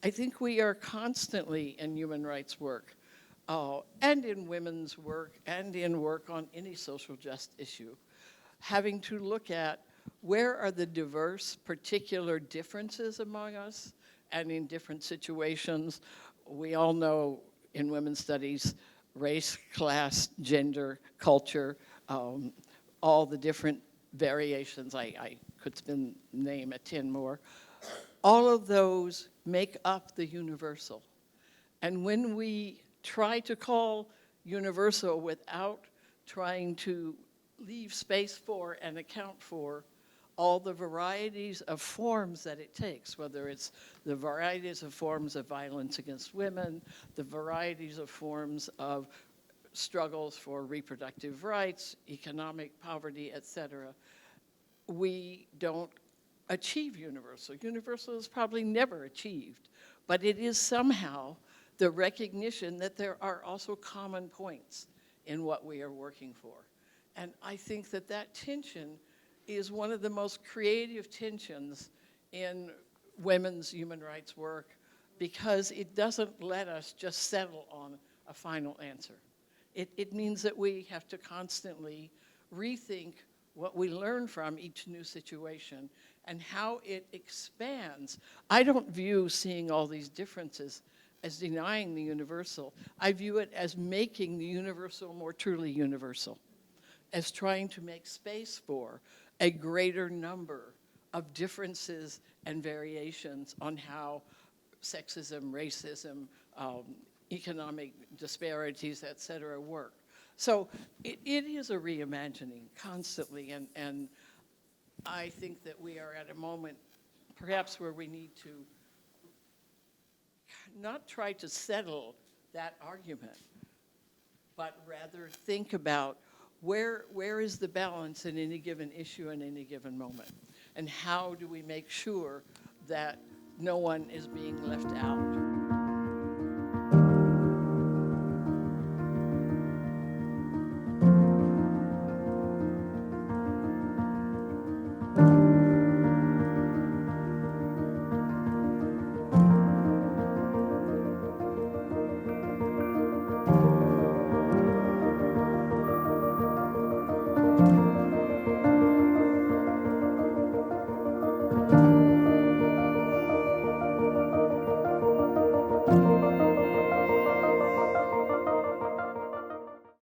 I think we are constantly in human rights work, and in women's work, and in work on any social justice issue, having to look at where are the diverse particular differences among us and in different situations. We all know in women's studies, race, class, gender, culture, all the different variations. I could name 10 more. All of those make up the universal. And when we try to call universal without trying to leave space for and account for all the varieties of forms that it takes, whether it's the varieties of forms of violence against women, the varieties of forms of struggles for reproductive rights, economic poverty, etc., we don't achieve universal. Universal is probably never achieved, but it is somehow the recognition that there are also common points in what we are working for. And I think that that tension is one of the most creative tensions in women's human rights work, because it doesn't let us just settle on a final answer. It means that we have to constantly rethink what we learn from each new situation and how it expands. I don't view seeing all these differences as denying the universal. I view it as making the universal more truly universal, as trying to make space for a greater number of differences and variations on how sexism, racism, economic disparities, et cetera, work. So it is a reimagining constantly, and I think that we are at a moment perhaps where we need to not try to settle that argument, but rather think about where is the balance in any given issue in any given moment, and how do we make sure that no one is being left out.